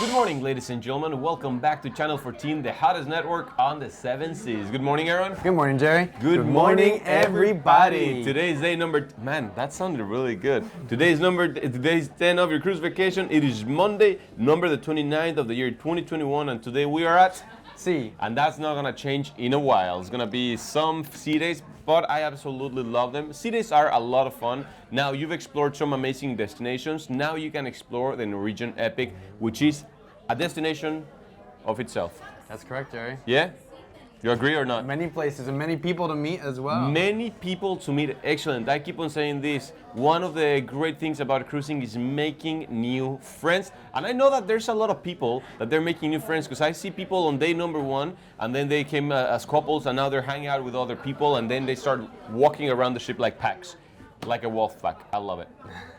Good morning, ladies and gentlemen. Welcome back to Channel 14, the hottest network on the 7 Seas. Good morning, Aaron. Good morning, Jerry. Good morning, everybody. Today's day number... Man, that sounded really good. Today's 10 of your cruise vacation. It is Monday, number the 29th of the year 2021, and today we are at... Sea. And that's not gonna change in a while. It's gonna be some sea days, but I absolutely love them. Sea days are a lot of fun. Now you've explored some amazing destinations. Now you can explore the Norwegian Epic, which is a destination of itself. That's correct, Jerry. Yeah? You agree or not? Many places and many people to meet as well. Many people to meet. Excellent. I keep on saying this. One of the great things about cruising is making new friends. And I know that there's a lot of people that they're making new friends, because I see people on day number 1 and then they came as couples and now they're hanging out with other people and then they start walking around the ship like packs. Like a wolf pack. I love it.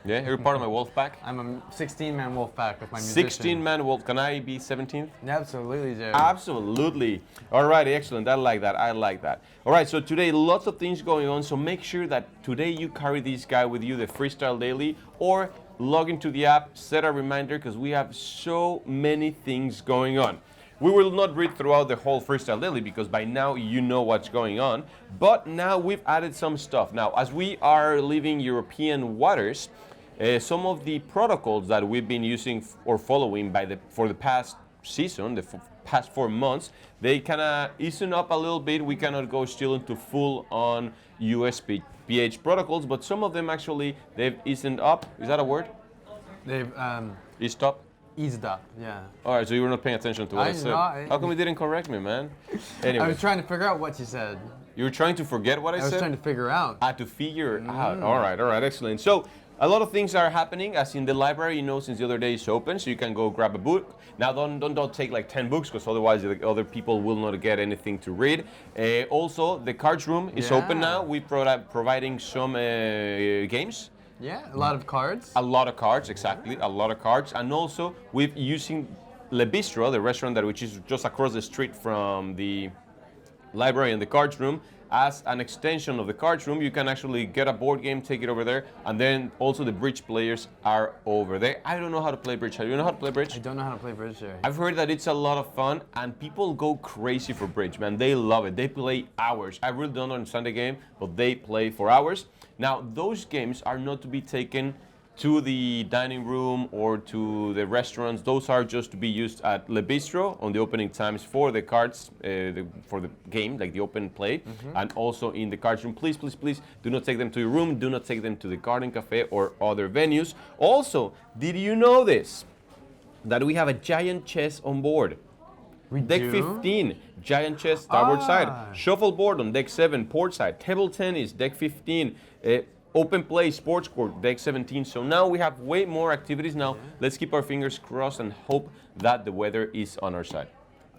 Yeah, you're part of my wolf pack? I'm a 16-man wolf pack with my musician. 16-man wolf. Can I be 17th? Absolutely, Jerry. Absolutely. All right, excellent. I like that. I like that. All right, so today lots of things going on. So make sure that today you carry this guy with you, the Freestyle Daily, or log into the app, set a reminder, because we have so many things going on. We will not read throughout the whole Freestyle Daily because by now you know what's going on. But now we've added some stuff. Now, as we are leaving European waters, some of the protocols that we've been using or following for the past season, the past 4 months, they kind of easen up a little bit. We cannot go still into full-on USPH protocols, but some of them actually, they've eased up. Is that a word? They've Eased up? eased up, yeah. All right, so you were not paying attention to what I said. How come you didn't correct me, man? Anyway. I was trying to figure out what you said. You were trying to forget what I said? I was trying to figure out. To figure out. All right, excellent. So a lot of things are happening, as in the library, since the other day is open, so you can go grab a book. Now don't take like 10 books, because otherwise the other people will not get anything to read. Also, the cards room is open now. We're providing some games. Yeah, a lot of cards. A lot of cards, exactly, a lot of cards. And also, we're using Le Bistro, the restaurant which is just across the street from the library and the cards room, as an extension of the cards room. You can actually get a board game, take it over there, and then also the bridge players are over there. I don't know how to play bridge. Do you know how to play bridge? I don't know how to play bridge, Jerry. I've heard that it's a lot of fun, and people go crazy for bridge, man. They love it. They play hours. I really don't understand the game, but they play for hours. Now, those games are not to be taken to the dining room or to the restaurants. Those are just to be used at Le Bistro on the opening times for the cards, for the game, like the open play, and also in the cards room. Please, please, please do not take them to your room. Do not take them to the garden cafe or other venues. Also, did you know this? That we have a giant chess on board. Deck 15, giant chess, starboard side. Shuffleboard on deck 7, port side. Table tennis, deck 15. Open play, sports court, deck 17. So now we have way more activities. Now let's keep our fingers crossed and hope that the weather is on our side.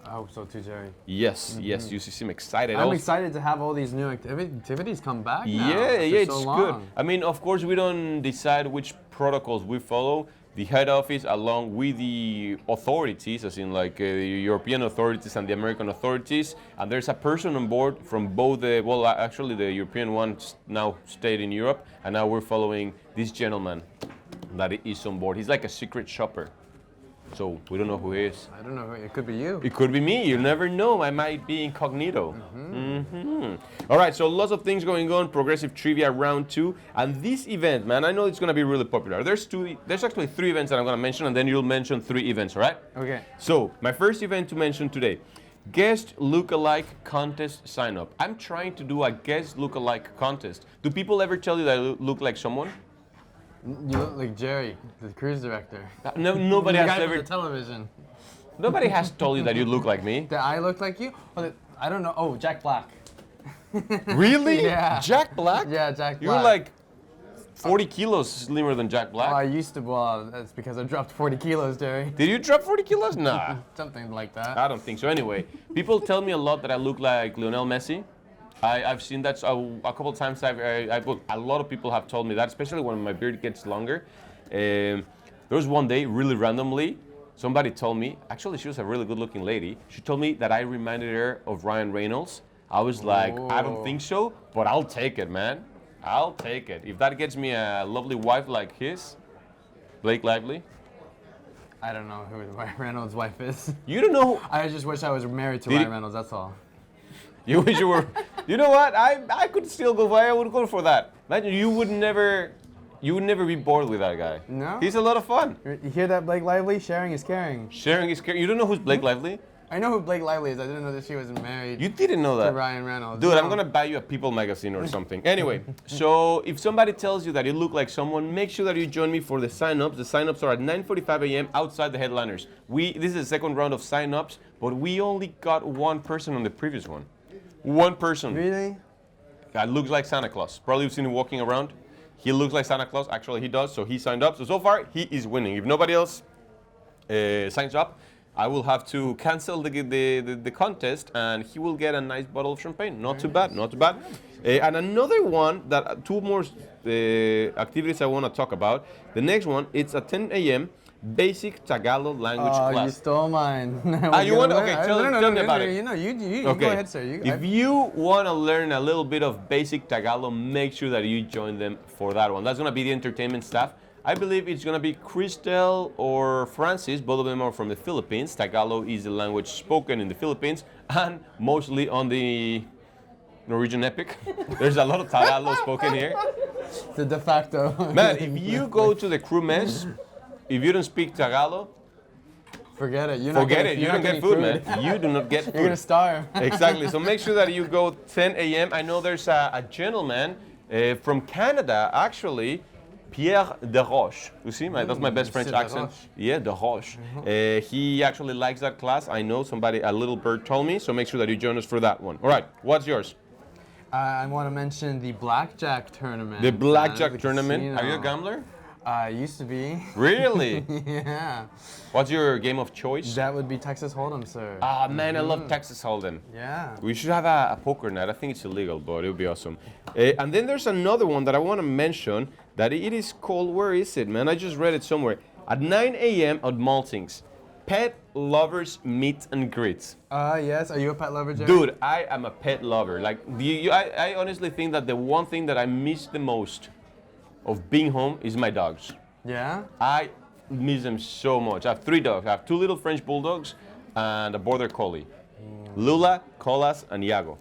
I hope so too, Jerry. Yes, yes, you seem excited. I'm excited to have all these new activities come back now. Yeah, it's so good. I mean, of course, we don't decide which protocols we follow. The head office, along with the authorities, as in like the European authorities and the American authorities, and there's a person on board from both actually the European one now stayed in Europe, and now we're following this gentleman that is on board. He's like a secret shopper. So we don't know who he is. I don't know. It could be you. It could be me. You never know. I might be incognito. All right. So lots of things going on. Progressive Trivia Round 2, and this event, man, I know it's going to be really popular. There's actually 3 events that I'm going to mention, and then you'll mention 3 events. All right? Okay. So my first event to mention today: Guest Lookalike Contest Sign Up. I'm trying to do a Guest Lookalike contest. Do people ever tell you that I look like someone? You look like Jerry, the cruise director. No, nobody has ever. The television. Nobody has told you that you look like me. That I look like you? I don't know. Oh, Jack Black. Really? Yeah. Jack Black? Yeah, Jack Black. You're like 40 kilos slimmer than Jack Black. Oh, I used to. Well, that's because I dropped 40 kilos, Jerry. Did you drop 40 kilos? Nah. Something like that. I don't think so. Anyway, people tell me a lot that I look like Lionel Messi. I've seen that a couple of times. A lot of people have told me that, especially when my beard gets longer. There was one day, really randomly, somebody told me, actually she was a really good-looking lady, she told me that I reminded her of Ryan Reynolds. I was like, I don't think so, but I'll take it, man. I'll take it. If that gets me a lovely wife like his, Blake Lively. I don't know who Ryan Reynolds' wife is. You don't know. I just wish I was married to Did Ryan he- Reynolds, that's all. You wish you were. You know what? I could still go for. I would go for that. Imagine you would never be bored with that guy. No? He's a lot of fun. You hear that, Blake Lively? Sharing is caring. Sharing his care. You don't know who's Blake Lively? I know who Blake Lively is. I didn't know that she was married You didn't know to that. Ryan Reynolds. Dude, I'm No. gonna buy you a People magazine or something. Anyway, so if somebody tells you that you look like someone, make sure that you join me for the sign-ups. The sign-ups are at 9:45 a.m. outside the headliners. This is the second round of sign-ups, but we only got one person on the previous one. One person. Really? That looks like Santa Claus. Probably you've seen him walking around. He looks like Santa Claus. Actually, he does. So he signed up. So far, he is winning. If nobody else signs up, I will have to cancel the contest, and he will get a nice bottle of champagne. Not too bad, not too bad. And another one, that two more activities I want to talk about. The next one, it's at 10 a.m. Basic Tagalog language Oh, you class. stole mine. You want? Okay, tell me about it. You know, you Okay. go ahead, sir. If you want to learn a little bit of basic Tagalog, make sure that you join them for that one. That's going to be the entertainment staff. I believe it's going to be Cristel or Francis. Both of them are from the Philippines. Tagalog is the language spoken in the Philippines and mostly on the Norwegian epic. There's a lot of Tagalog spoken here. The de facto. Man, if you go to the crew mess, if you don't speak Tagalog, Forget it. forget it. You don't get food, man. You do not get food. You're gonna starve. Exactly. So make sure that you go 10 a.m. I know there's a gentleman from Canada, actually, Pierre de Roche. You see, that's my best French Monsieur de accent. Roche. Yeah, de Roche. He actually likes that class. I know somebody, a little bird told me. So make sure that you join us for that one. All right. What's yours? I want to mention the blackjack tournament. The blackjack the tournament. casino. Are you a gambler? Used to be. Really? Yeah. What's your game of choice? That would be Texas Hold'em, sir. Ah, man, I love Texas Hold'em. Yeah. We should have a poker night. I think it's illegal, but it would be awesome. And then there's another one that I want to mention that it is called, where is it, man? I just read it somewhere. At 9 a.m. at Maltings. Pet Lovers Meet and Greets. Yes. Are you a pet lover, Jerry? Dude, I am a pet lover. Like, I honestly think that the one thing that I miss the most of being home is my dogs. Yeah? I miss them so much. I have 3 dogs. I have 2 little French bulldogs and a border collie. Lula, Colas, and Iago.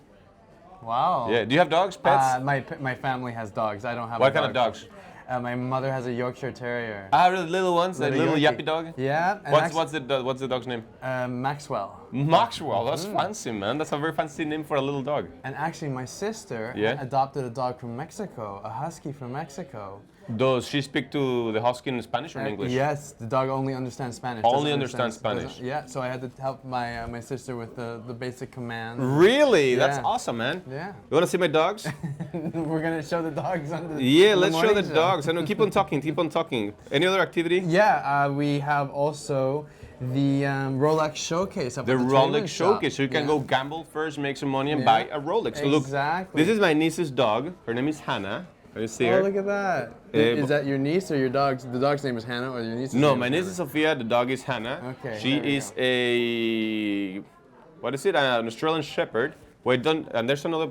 Wow. Yeah. Do you have dogs, pets? My family has dogs. I don't have What a kind of dog. dogs? My mother has a Yorkshire Terrier. The little ones, that little Yorkie. yappy dog. Yeah. And What's the dog's name? Maxwell. Maxwell. That's fancy, man. That's a very fancy name for a little dog. And actually, my sister Yeah? adopted a dog from Mexico, a husky from Mexico. Does she speak to the husky in Spanish or in English? Yes, the dog only understands Spanish. Only doesn't understands Spanish. Yeah, so I had to help my sister with the basic commands. Really? That's Yeah. awesome, man. Yeah. You want to see my dogs? We're gonna show the dogs on the Yeah, on let's show morning the dogs. I know. Keep on talking. Keep on talking. Any other activity? Yeah, we have also the Rolex showcase up The at the Rolex Trader's shop. showcase. So you can Yeah. go gamble first, make some money, and Yeah. buy a Rolex. So look, Exactly. this is my niece's dog. Her name is Hannah. Can you see Oh, her? look at that. Is that your niece or your dog's? The dog's name is Hannah, or your niece's No, name my is niece is Sophia. The dog is Hannah. Okay, She there we is a what is it? An Australian Shepherd. Wait, don't. And there's another.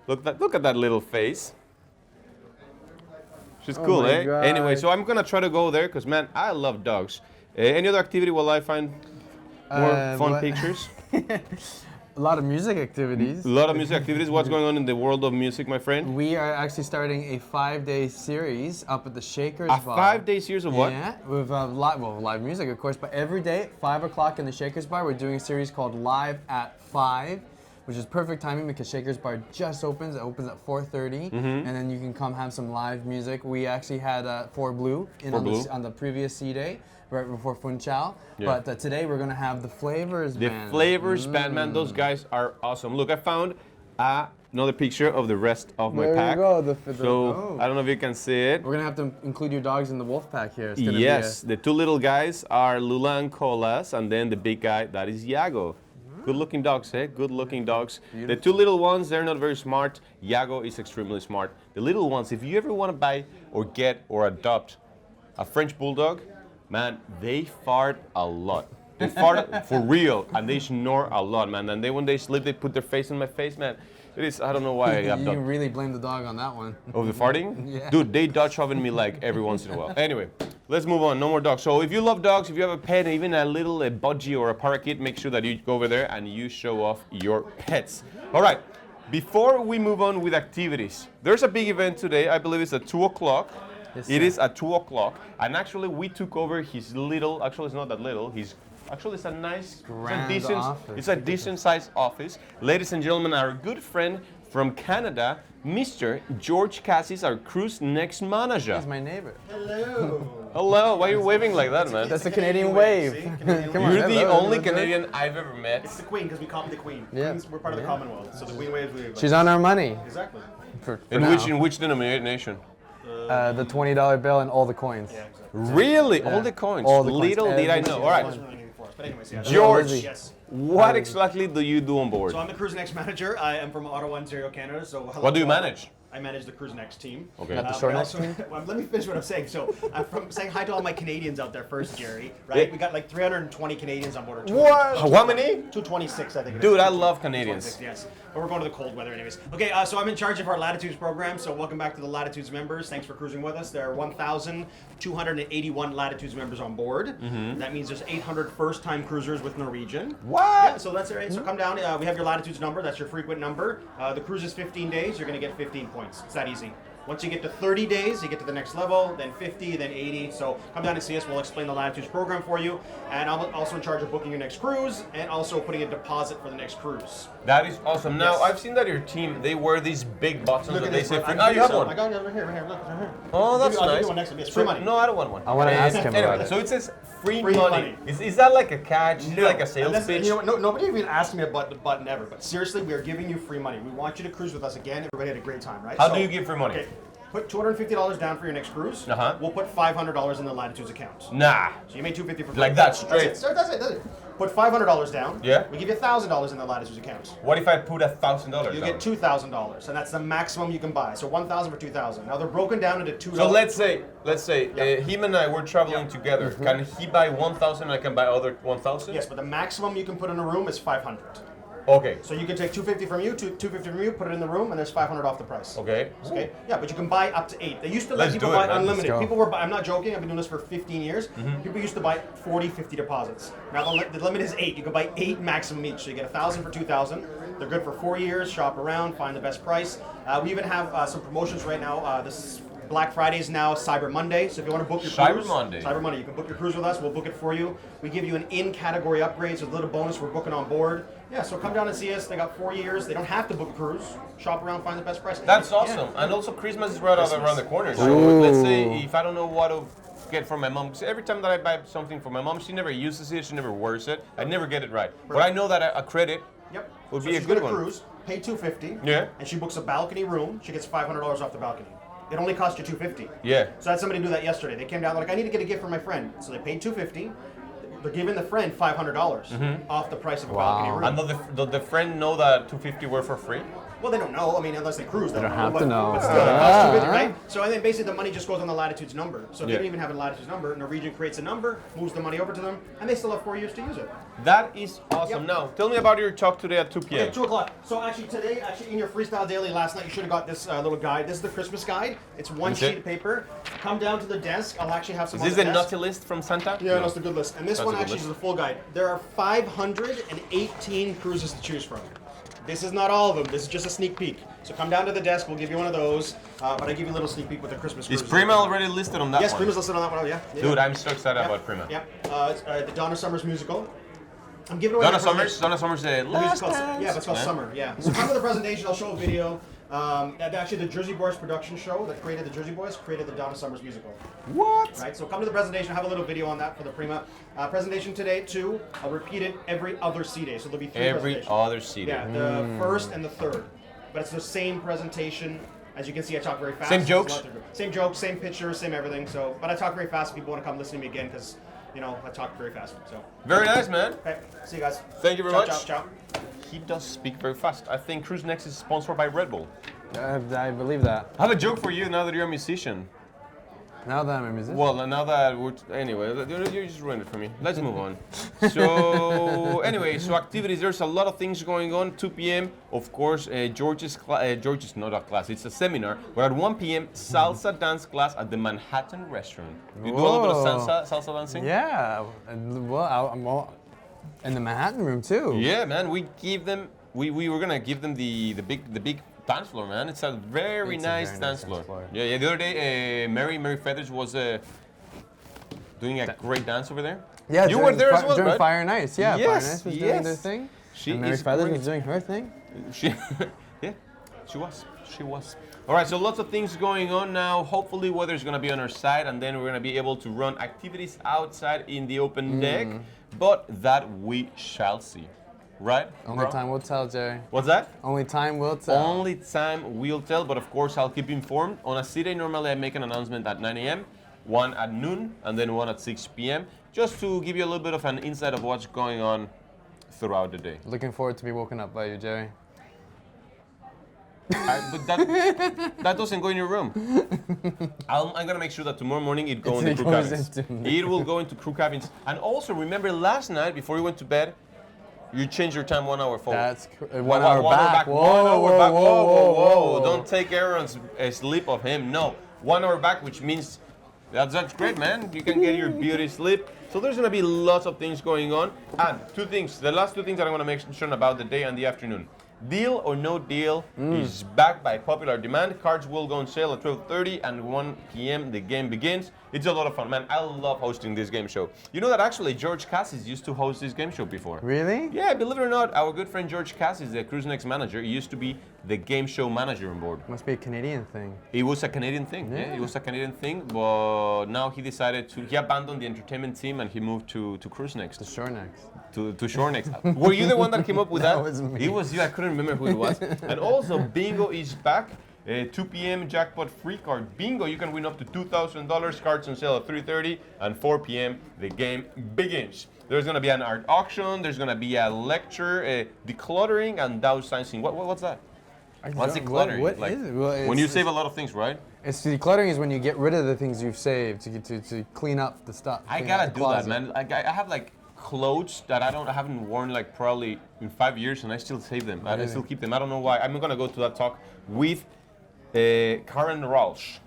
Look at that little face. She's cool, my eh? God. Anyway, so I'm gonna try to go there because man, I love dogs. Any other activity while I find more fun what- pictures? A lot of music activities. A lot of music activities. What's going on in the world of music, my friend? We are actually starting a 5-day series up at the Shakers A Bar. 5-day series of what? Yeah, with live music, of course. But every day at 5 o'clock in the Shakers Bar, we're doing a series called Live at 5, which is perfect timing because Shakers Bar just opens. It opens at 4:30, Mm-hmm. and then you can come have some live music. We actually had 4 Blue on the previous SEADAY, right before Funchal. Yeah. But today we're gonna have the Flavors The Band. Flavors Band, man, those guys are awesome. Look, I found another picture of the rest of my There pack. you go. So I don't know if you can see it. We're gonna have to include your dogs in the wolf pack here. It's gonna Yes, be the 2 little guys are Lula and Colas, and then the big guy, that is Iago. Good looking dogs, eh? Good looking dogs. The 2 little ones, they're not very smart. Iago is extremely smart. The little ones, if you ever want to buy or get or adopt a French Bulldog, man, they fart a lot. They fart for real, and they snore a lot, man. And when they sleep, they put their face in my face, man. It is, I don't know why I you adopt. really blame the dog on that one. Of the farting? Yeah. Dude, they Dutch oven me like every once in a while. Anyway, let's move on. No more dogs. So if you love dogs, if you have a pet, even a little budgie or a parakeet, make sure that you go over there and you show off your pets. All right. Before we move on with activities, there's a big event today. I believe it's at 2 o'clock. Yes, It sir. is at 2 o'clock. And actually, we took over his little, actually, it's not that little. It's a nice, Grand decent, office. it's a decent sized office. Ladies and gentlemen, our good friend from Canada, Mr. George Cassis, our cruise next manager. He's my neighbor. Hello. Hello, why are you waving like that, man? That's the Canadian wave. See? Canadian Come wave. on, You're the hello, only hello. Canadian I've ever met. It's the Queen because we copied the Queen. Yeah. Queens, we're part of the Commonwealth, so the Queen waves. She's on our money. Exactly. For In now. which denomination? The $20 bill and all the coins. Yeah, exactly. Really? All the coins? All the coins, Little did I every know. single All right. Wasn't really anything for us, but anyways, yeah. George, Yes. what exactly do you do on board? So I'm the Cruise Next manager. I am from Ottawa, Ontario, Canada. So hello What do you to all- manage? I manage the Cruise Next team. Okay. Not the But short I next also- team? well, let me finish what I'm saying. So I'm from saying hi to all my Canadians out there first, Jerry. Right? Yeah. We got like 320 Canadians on board. Or What? How many? 226, I think. it is. Dude, I love Canadians. 226, yes. But we're going to the cold weather anyways. Okay, so I'm in charge of our Latitudes program. So welcome back to the Latitudes members. Thanks for cruising with us. There are 1,281 Latitudes members on board. That means there's 800 first-time cruisers with Norwegian. What? Yeah, so that's right. So come down. We have your Latitudes number. That's your frequent number. The cruise is 15 days. You're going to get 15 points. It's that easy. Once you get to 30 days, you get to the next level, then 50, then 80. So come down and see us. We'll explain the Latitudes program for you. And I'm also in charge of booking your next cruise and also putting a deposit for the next cruise. That is awesome. Now, Yes. I've seen that your team, they wear these big buttons Look that at they this. say free. I'll Oh, you have some. one. I got it right here, right here. Look, it's right here. Oh, that's I'll give nice. you one next time. It's free money. No, I don't want one. I wanna ask him Anyway, about it. so it says free, Free money. money. Is that like a catch? Is it like a sales And that's- pitch? You know what? Nobody even asked me about the button ever. But seriously, we are giving you free money. We want you to cruise with us again. Everybody had a great time, right? How do you give free money? Okay, put $250 down for your next cruise. Uh-huh. We'll put $500 in the Latitudes account. Nah. So you made $250 for free. Like that, straight. That's it. Sir, that's it. Put $500 down. Yeah. We give you $1,000 in the Latitudes account. What if I put $1,000 You down? get $2,000, and that's the maximum you can buy. So $1,000 for $2,000. Now they're broken down into $2. So let's say Yeah. him and I were traveling Yeah. together. Can he buy 1,000 and I can buy other 1,000? Yes, but the maximum you can put in a room is 500. Okay. So you can take 250 from you, 250 from you, put it in the room, and there's 500 off the price. Okay. Okay. Yeah, but you can buy up to 8. They used to let Let's people do it, buy man. unlimited. Let's go. People were. I'm not joking. I've been doing this for 15 years. Mm-hmm. People used to buy 40, 50 deposits. Now the limit is 8. You can buy 8 maximum each. So you get 1,000 for 2,000. They're good for 4 years. Shop around, find the best price. We even have some promotions right now. This Black Friday is now Cyber Monday. So if you want to book your Cyber cruise, Monday. Cyber Monday, you can book your cruise with us. We'll book it for you. We give you an in-category upgrade, so a little bonus for booking on board. Yeah, so come down and see us. They got 4 years. They don't have to book a cruise. Shop around, find the best price. That's Yeah. awesome. And also Christmas is right Christmas. around the corner. So Ooh. let's say if I don't know what to get from my mom, because every time that I buy something for my mom, she never uses it, she never wears it. I never get it right. But I know that a credit Yep. would So be a she's good gonna one. cruise, pay $250. Yeah. And she books a balcony room. She gets $500 off the balcony. It only cost you $250. Yeah. So I had somebody do that yesterday. They came down, they're like, I need to get a gift for my friend. So they paid $250. They're giving the friend $500 off the price of a balcony room. And does the friend know that 250 were for free? Well, they don't know. I mean, unless they cruise, they don't have know. to know. But still, it costs $250, Ah. right? So and then basically the money just goes on the Latitudes number. So if Yeah. you don't even have a Latitudes number, Norwegian creates a number, moves the money over to them, and they still have 4 years to use it. That is awesome. Yep. Now, tell me about your talk today at 2 p.m. Okay, 2 o'clock. So actually today, in your Freestyle Daily last night, you should have got this little guide. This is the Christmas guide. It's one Okay. sheet of paper. Come down to the desk. I'll actually have some Is on this the the desk. naughty list from Santa? Yeah, no, it's the good list. And this That's one a good actually list. is the full guide. There are 518 cruises to choose from. This is not all of them. This is just a sneak peek. So come down to the desk. We'll give you one of those. But I give you a little sneak peek with the Christmas Is cruises. Prima already listed on that Yes, one? Prima's listed on that one. Yeah. Yeah. Dude, I'm so excited Yep. about Prima. Yep. It's the Donna Summers musical. I'm giving away Donna the Summers? Donna Summers The last music's called, dance. yeah, but it's called Yeah. Summer. Yeah. So come to the presentation. I'll show a video. Actually, the Jersey Boys production show that created the Jersey Boys created the Donna Summers musical. What? Right. So come to the presentation. Have a little video on that for the Prima presentation today too. I'll repeat it every other SEADAY. So there'll be 3 Every presentations. other city. Yeah, the first and the third. But it's the same presentation. As you can see, I talk very fast. Same There's a lot jokes? to do. Same jokes, same pictures, same everything. So, but I talk very fast. People want to come listen to me again because, you know, I talk very fast. So, Very nice, man. okay, see you guys. Thank you very Ciao, much. Ciao, ciao. He does speak very fast. I think Cruise Next is sponsored by Red Bull. I believe that. I have a joke for you now that you're a musician. Now that I'm a musician. Well, now that we're anyway, you just ruined it for me. Let's move on. So anyway, so activities. There's a lot of things going on. 2 p.m. Of course, George's not a class. It's a seminar. But at 1 p.m. salsa dance class at the Manhattan Restaurant. You do a little bit of salsa dancing. Yeah. Well, I'm all in the Manhattan room too. Yeah, man. We give them. We were gonna give them the big dance floor, man. It's a very nice dance floor. Yeah. The other day, Mary Feathers was doing a great dance over there. Yeah, you were there as well, during right? Fire Nights. Yeah, Yes, Fire Nights was doing their thing. And Mary Feathers was doing her thing. She was. All right, so lots of things going on now. Hopefully, weather's gonna be on our side, and then we're gonna be able to run activities outside in the open deck. But that we shall see. Right? Only time will tell, Jerry. What's that? Only time will tell. Only time will tell, but of course I'll keep you informed. On a SEADAY, normally I make an announcement at 9 a.m., one at noon, and then one at 6 p.m., just to give you a little bit of an insight of what's going on throughout the day. Looking forward to be woken up by you, Jerry. But that doesn't go in your room. I'm going to make sure that tomorrow morning it goes into crew cabins. It will go into crew cabins. And also, remember last night, before you went to bed, you changed your time 1 hour forward. That's 1 hour back. Whoa, 1 hour back. Whoa. Don't take Aaron's sleep of him. No, 1 hour back, which means that's great, man. You can get your beauty sleep. So there's going to be lots of things going on. And two things, the last two things that I want to mention about the day and the afternoon. Deal or No Deal is back by popular demand. Cards will go on sale at 12:30 and 1 p.m. the game begins. It's a lot of fun, man. I love hosting this game show. You know that actually George Cassis used to host this game show before. Really? Yeah, believe it or not, our good friend George Cassis, the Cruise Next manager, he used to be the game show manager on board. Must be a Canadian thing. It was a Canadian thing, yeah, it was a Canadian thing, but now he decided he abandoned the entertainment team and he moved to Cruise Next. To Shore Next. To Shore Next. Were you the one that came up with that? That was me. It was you, I couldn't remember who it was. And also, Bingo is back. 2 p.m. jackpot free card bingo. You can win up to $2,000. Cards on sale at 3:30 and 4 p.m. the game begins. There's gonna be an art auction. There's gonna be a lecture, decluttering and downsizing. What's that? What's decluttering? What like, is it? Well, when you save a lot of things, right? It's decluttering is when you get rid of the things you've saved to clean up the stuff. I clean gotta up the do that, closet. man. I have like clothes that I haven't worn like probably in 5 years, and I still save them. I still keep them. I don't know why. I'm gonna go to that talk with Karen Rausch.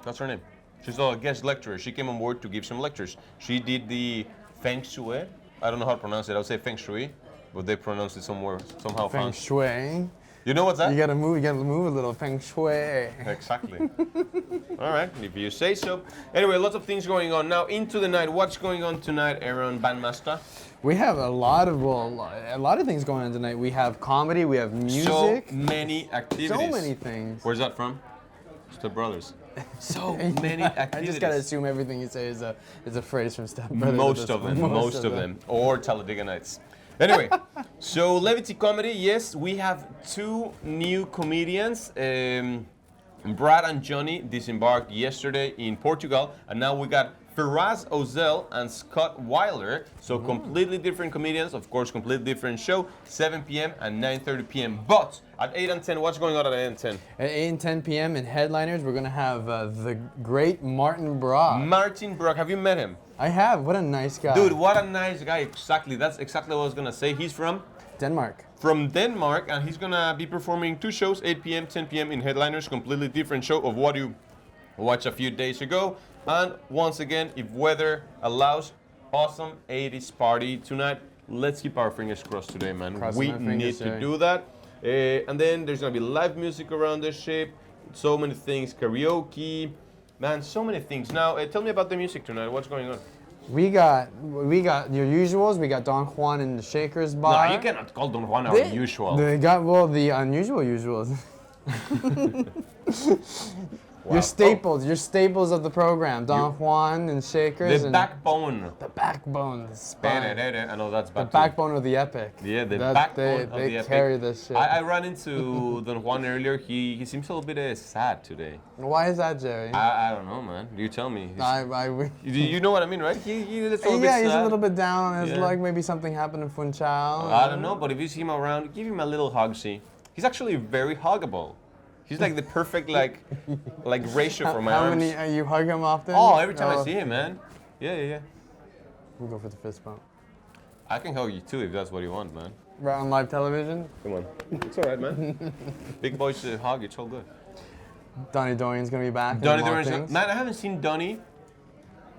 That's her name. She's a guest lecturer. She came on board to give some lectures. She did the Feng Shui. I don't know how to pronounce it. I would say Feng Shui, but they pronounce it somehow Feng fancy. Shui. You know what's that? You gotta move a little Feng Shui. Exactly. All right, if you say so. Anyway, lots of things going on. Now into the night. What's going on tonight, Aaron Bandmaster? We have a lot of things going on tonight. We have comedy, we have music. So many activities. So many things. Where's that from? Step Brothers. So many activities. I just gotta assume everything you say is a phrase from Step Brothers. Most of them. Or Talladega Nights. Anyway, so Levity Comedy, yes, we have two new comedians. Brad and Johnny disembarked yesterday in Portugal, and now we got Firaz Ozel and Scott Weiler. So completely different comedians, of course, completely different show, 7 p.m. and 9:30 p.m. But at 8 and 10, what's going on at 8 and 10? At 8 and 10 p.m. in Headliners, we're gonna have the great Martin Brock. Martin Brock, have you met him? I have. What a nice guy. Dude, what a nice guy. Exactly. That's exactly what I was going to say. He's from Denmark. From Denmark, and he's going to be performing two shows, 8 p.m., 10 p.m. in Headliners. Completely different show of what you watched a few days ago. And once again, if weather allows, awesome 80s party tonight. Let's keep our fingers crossed today, man. We need to do that. And then there's going to be live music around the ship. So many things. Karaoke. Man, so many things. Now, tell me about the music tonight. What's going on? We got your usuals. We got Don Juan and the Shakers Bar. No, you cannot call Don Juan our usual. They got the unusual usuals. Wow. Your staples of the program. Don Juan and Shakers. The backbone. The backbone. The spine. I know that's bad. The backbone of the epic. Yeah, the backbone of the epic. They carry this shit. I ran into Don Juan earlier. He seems a little bit sad today. Why is that, Jerry? I don't know, man. You tell me. You know what I mean, right? He's he's a little bit down on his luck. Maybe something happened in Funchal. I don't know, but if you see him around, give him a little hug, see. He's actually very huggable. He's like the perfect like ratio for my How arms. many? You hug him often? Oh, every time I see him, man. Yeah. We'll go for the fist bump. I can hug you too if that's what you want, man. Right on live television. Come on. It's all right, man. Big boys hug, it's all good. Donnie Dorian's gonna be back. Donnie in More Dorian's Things. man, I haven't seen Donnie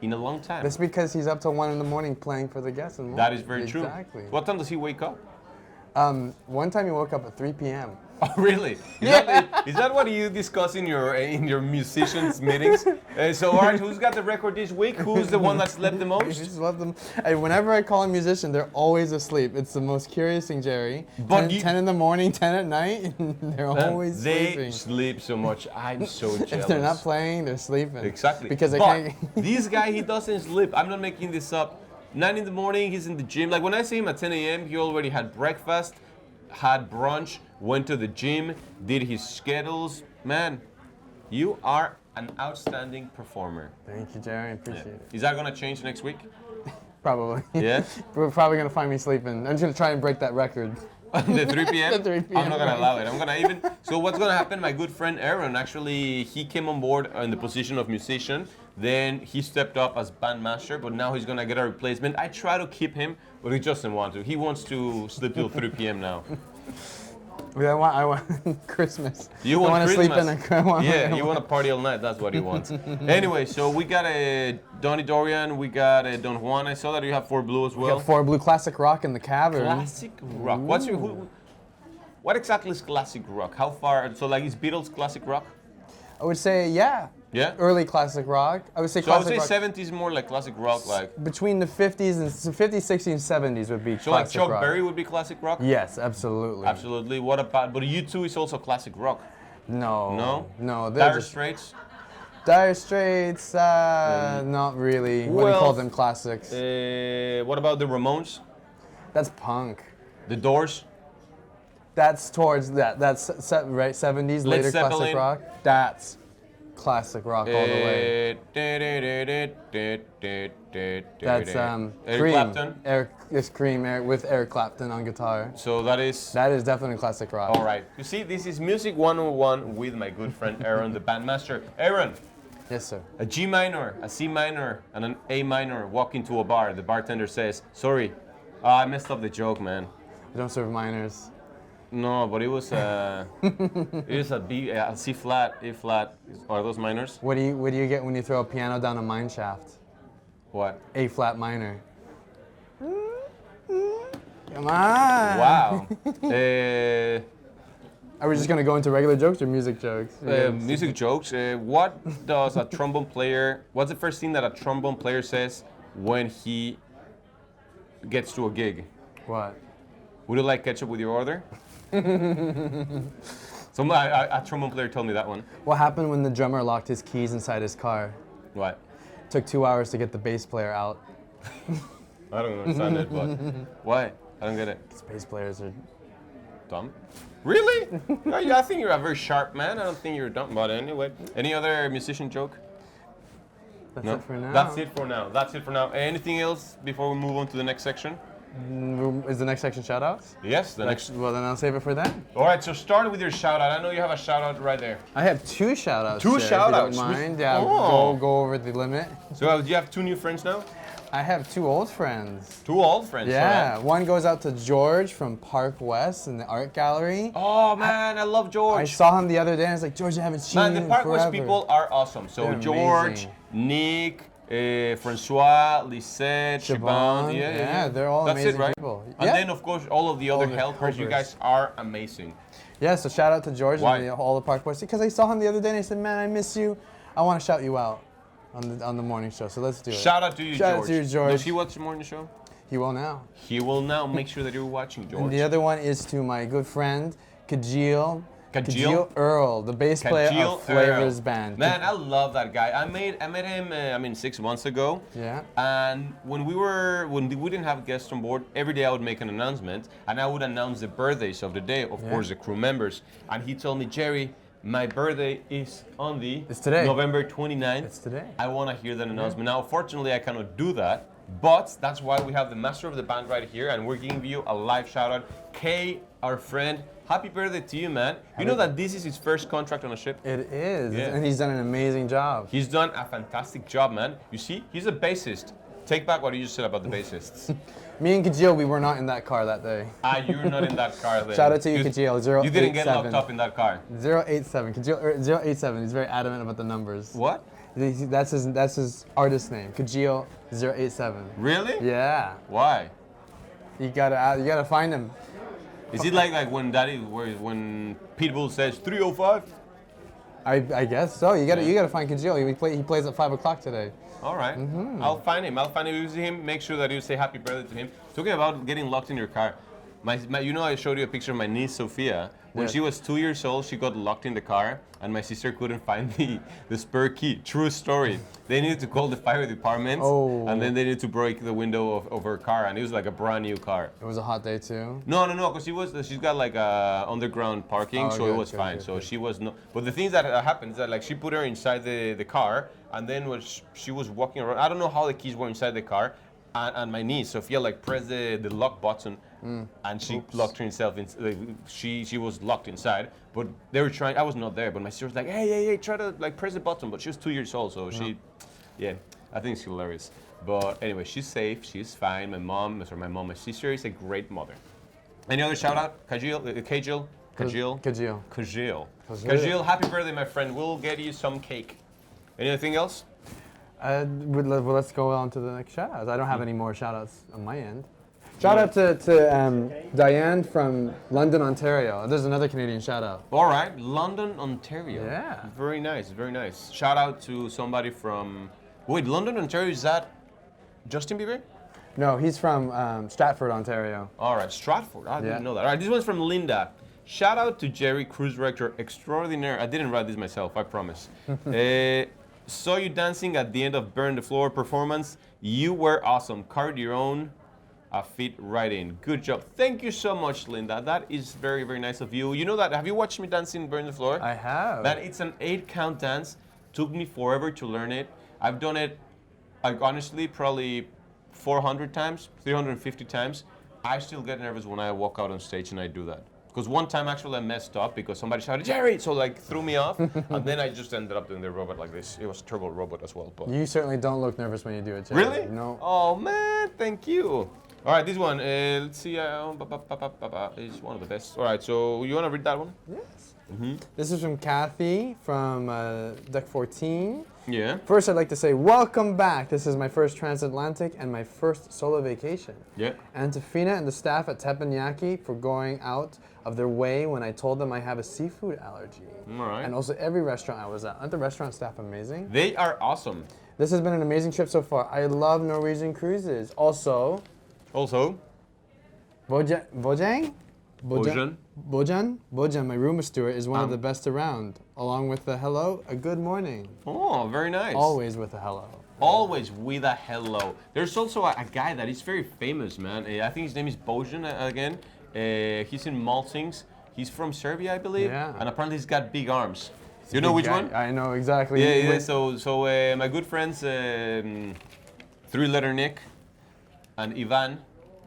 in a long time. That's because he's up till 1 in the morning playing for the guests. And That is very true. Exactly. What time does he wake up? One time he woke up at 3 p.m. Oh, really? Is that what you discuss in your musicians meetings? So, all right, who's got the record this week? Who's the one that slept the I most? just love them. Whenever I call a musician, they're always asleep. It's the most curious thing, Jerry. But 10 in the morning, 10 at night, they're always They sleeping. sleep so much. I'm so jealous. If they're not playing, they're sleeping. Exactly. Because they But can't. this guy, he doesn't sleep. I'm not making this up. 9 in the morning, he's in the gym. Like when I see him at 10 a.m., he already had breakfast, had brunch, went to the gym, did his schedules. Man, you are an outstanding performer. Thank you, Jerry. I appreciate it. Is that gonna change next week? Probably. Yeah? We're probably gonna find me sleeping. I'm just gonna try and break that record. The 3 p.m.? The 3 p.m. I'm not gonna allow it. I'm gonna even. So what's gonna happen? My good friend Aaron, actually, he came on board in the position of musician. Then he stepped up as bandmaster, but now he's gonna get a replacement. I try to keep him, but he doesn't want to. He wants to sleep till 3 p.m. now. I want Christmas. You I want to sleep in Christmas? Yeah, you want to party all night. That's what he wants. Anyway, so we got a Donnie Dorian, we got a Don Juan. I saw that you have 4 Blue as well. Got 4 Blue classic rock in the cavern. Classic rock. What exactly is classic rock? How far? So like is Beatles classic rock? I would say yeah. Yeah. Early classic rock. I would say So I would classic say rock. 70s more like classic rock, like. Between the 50s and 50s, 60s, and 70s would be So like classic Chuck rock. Berry would be classic rock. Yes, absolutely. Absolutely. What about? But U2 is also classic rock. No. No. No. They're Dire just Straits. Dire Straits. Not really. What do you Well, call them? Classics. What about the Ramones? That's punk. The Doors. That's towards that. That's right. 70s, Led later classic Zeppelin. rock. That's classic rock all the way. That's Eric Cream. Clapton. It's Cream with Eric Clapton on guitar. So that is. That is definitely classic rock. All right. You see, this is Music 101 with my good friend Aaron, the bandmaster. Aaron, Yes, sir. a G minor, a C minor, and an A minor walk into a bar. The bartender says, "Sorry, I messed up the joke, man." We don't serve minors. No, but it was a B, a C flat, A flat. Are those minors? What do you get when you throw a piano down a mine shaft? What? A flat minor. Come on. Wow. Are we just gonna go into regular jokes or music jokes? Music jokes. What does a trombone player? What's the first thing that a trombone player says when he gets to a gig? What? Would you like ketchup with your order? A trombone player told me that one. What happened when the drummer locked his keys inside his car? What? Took 2 hours to get the bass player out. I don't understand it, but why? I don't get it. Because bass players are. Dumb? Really? No, I think you're a very sharp man. I don't think you're dumb. But anyway, any other musician joke? That's No? it for now. That's it for now. That's it for now. Anything else before we move on to the next section? Is the next section shoutouts? Yes, the next. Well, then I'll save it for that. All right, so start with your shout out. I know you have a shout out right there. I have 2 shoutouts. Two Jay, if shout-outs? you don't mind. Yeah, Oh. go over the limit. So do you have 2 new friends now? I have 2 old friends. 2 old friends. Yeah, all right. one goes out to George from Park West in the art gallery. Oh man, I love George. I saw him the other day and I was like, George, I haven't seen Man, you the in Park West forever. people are awesome. So They're George, amazing. Nick, Francois, Lisette, Siobhan. Yeah, they're all That's amazing it, right? people. And Yeah. then of course all of the other the helpers. You helpers. guys are amazing. Yeah, so shout out to George Why? and all the Park West because I saw him the other day and I said, man, I miss you. I want to shout you out on the morning show. So let's do it. Shout out to you, Shout George. out to you, George. Does he watch the morning show? He will now. He will now. Make sure that you're watching, George. And the other one is to my good friend Kajil? Earl, the bass player Kajil of Flavors Earl. Band. Man, I love that guy. I met him 6 months ago. Yeah. And when we didn't have guests on board, every day I would make an announcement, and I would announce the birthdays of the day, of course, the crew members. And he told me, Jerry, my birthday is on It's today. November 29th. It's today. I want to hear that announcement. Now, fortunately, I cannot do that But that's why we have the master of the band right here, and we're giving you a live shout out. Kay, our friend, happy birthday to you, man. You know that this is his first contract on a ship? It is, Yeah. and he's done an amazing job. He's done a fantastic job, man. You see, he's a bassist. Take back what you just said about the bassists. Me and Kajil, we were not in that car that day. You're not in that car then. Shout out to you, Kajil. 087. You didn't get locked up in that car. 087. Kajil, 087. He's very adamant about the numbers. What? That's his artist name. Kajil 087. Really? Yeah. Why? You gotta find him. Is it like when when Pitbull says 305? I guess so. You gotta find Kajil. He plays at 5 o'clock today. All right. I'll find him. You see him. Make sure that you say happy birthday to him. Talking about getting locked in your car. You know, I showed you a picture of my niece Sophia. When Yeah. she was 2 years old, she got locked in the car, and my sister couldn't find the spare key. True story. They needed to call the fire department, and then they needed to break the window of her car, and it was like a brand new car. It was a hot day too. No, because she's got like underground parking, so it was fine. So she was no. But the thing that happened is that like she put her inside the car, and then when she was walking around, I don't know how the keys were inside the car, and my niece Sophia like pressed the lock button, and she locked herself in. She was locked inside, but they were trying. I was not there, but my sister was like, hey, try to like press the button, but she was 2 years old, so yeah, I think it's hilarious. But anyway, she's safe, she's fine. My sister is a great mother. Any other shout out? Kajil, happy birthday, my friend. We'll get you some cake. Anything else? Well, let's go on to the next shout outs. I don't have any more shout outs on my end. Shout out to Diane from London, Ontario. There's another Canadian shout out. All right, London, Ontario. Yeah. Very nice, very nice. Shout out to somebody from. Wait, London, Ontario, is that Justin Bieber? No, he's from Stratford, Ontario. All right, Stratford. I didn't know that. All right, this one's from Linda. Shout out to Jerry, cruise director extraordinaire. I didn't write this myself, I promise. Saw you dancing at the end of Burn the Floor performance. You were awesome. Carved your own fit right in. Good job. Thank you so much, Linda. That is very, very nice of you. You know that, have you watched me dancing Burn the Floor? I have. That it's an 8-count dance. Took me forever to learn it. I've done it, like honestly, probably 400 times, 350 times. I still get nervous when I walk out on stage and I do that. Because one time actually I messed up because somebody shouted, Jerry! So like threw me off. And then I just ended up doing the robot like this. It was a turbo robot as well. But You certainly don't look nervous when you do it, Jerry. really? No. Oh man, thank you. All right, this one, let's see. It's one of the best. All right, so you want to read that one? Yes. This is from Kathy from Deck 14. Yeah. First, I'd like to say welcome back. This is my first transatlantic and my first solo vacation. Yeah. And to Fina and the staff at Teppanyaki for going out of their way when I told them I have a seafood allergy. All right. And also every restaurant I was at. Aren't the restaurant staff amazing? They are awesome. This has been an amazing trip so far. I love Norwegian cruises. Also, Bojang? Bojan, my room steward, is one of the best around. Along with a hello, a good morning. Oh, very nice. Always with a hello. Always with a hello. There's also a guy that is very famous, man. I think his name is Bojan again. He's in Maltings. He's from Serbia, I believe. Yeah. And apparently he's got big arms. You know which one? I know exactly. Yeah. So my good friends, three-letter Nick, and Ivan,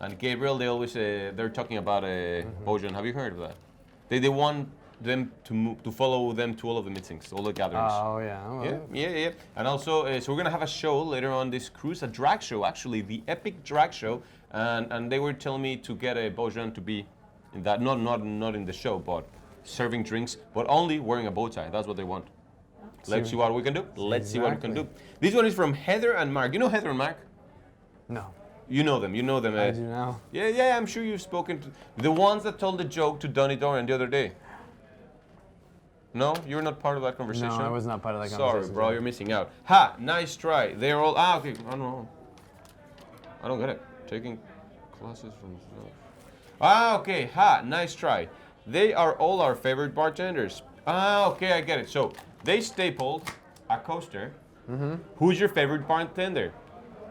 and Gabriel, they always they're talking about Bojan. Have you heard of that? They want them to follow them to all of the meetings, all the gatherings. Oh yeah. Well, Yeah. And also, so we're gonna have a show later on this cruise, a drag show, actually, the epic drag show, and they were telling me to get a Bojan to be in that, not in the show, but serving drinks, but only wearing a bow tie. That's what they want. Let's see what we can do. Let's see what we can do. This one is from Heather and Mark. You know Heather and Mark? No. You know them. I do now. Yeah. I'm sure you've spoken to the ones that told the joke to Donnie Dorian the other day. No, you're not part of that conversation. No, I was not part of that conversation. Sorry, bro, you're missing out. Ha, nice try. They're all okay. I don't know. I don't get it. Taking classes from. Okay. Ha, nice try. They are all our favorite bartenders. Okay, I get it. So they stapled a coaster. Who's your favorite bartender?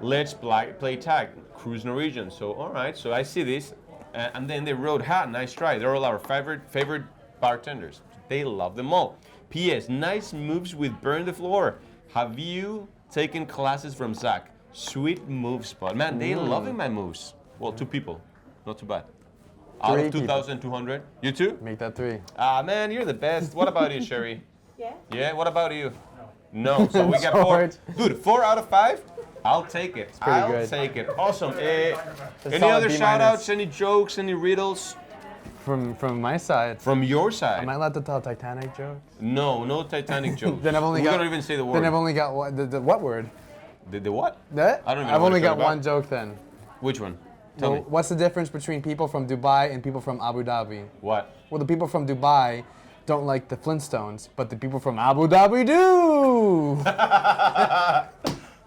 Let's play tag. Cruise Norwegian. So all right. So I see this, and then they wrote, "Ha, nice try." They're all our favorite bartenders. They love them all. P.S. Nice moves with Burn the Floor. Have you taken classes from Zach? Sweet move spot. Man, they loving my moves. Well, 2 people. Not too bad. Out 3 of people. 2,200. You too? Make that 3. Ah, man, you're the best. What about you, Sherry? Yeah. Yeah, what about you? No. So we got 4. George. Dude, 4 out of 5? I'll take it. pretty I'll good. take it. Awesome. Any solid other B-. shout outs, any jokes, any riddles? From my side. From your side? Am I allowed to tell Titanic jokes? No Titanic jokes. Then I've only we got. don't even say the word. Then I've only got what? The what word? The what? That? I don't even know I've what only it's got about. one joke then. Which one? Tell Well, me. what's the difference between people from Dubai and people from Abu Dhabi? What? Well, the people from Dubai don't like the Flintstones, but the people from Abu Dhabi do.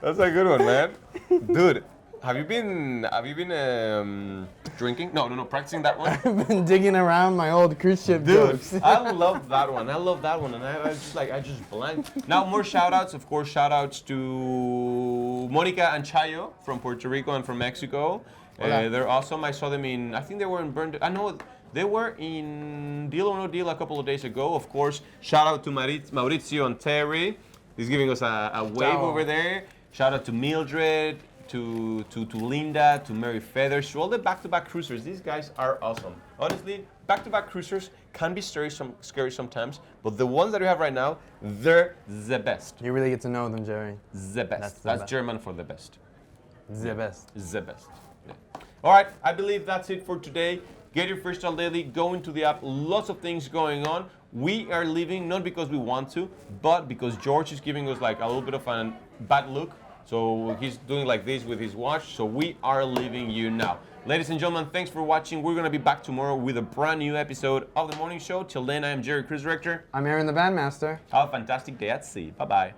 That's a good one, man. Dude, have you been drinking? No, practicing that one. I've been digging around my old cruise ship Dude, jokes. I love that one. And I just blanked. Now more shout outs, of course, shout outs to Monica and Chayo from Puerto Rico and from Mexico. Hola. They're awesome. I saw them I think they were in I know they were in Deal or No Deal a couple of days ago. Of course, shout out to Maurizio and Terry. He's giving us a wave Ciao. over there. Shout out to Mildred, to Linda, to Mary Feathers, to all the back-to-back cruisers. These guys are awesome. Honestly, back-to-back cruisers can be scary sometimes, but the ones that you have right now, they're the best. You really get to know them, Jerry. The best. That's the That's best. German for the best. The best. The best. Yeah. All right, I believe that's it for today. Get your Freestyle Daily, go into the app, lots of things going on. We are leaving not because we want to, but because George is giving us like a little bit of a bad look. So he's doing like this with his watch. So we are leaving you now. Ladies and gentlemen, thanks for watching. We're going to be back tomorrow with a brand new episode of The Morning Show. Till then, I am Jerry, Cruise Director. I'm Aaron the Bandmaster. Have a fantastic day at sea. Bye-bye.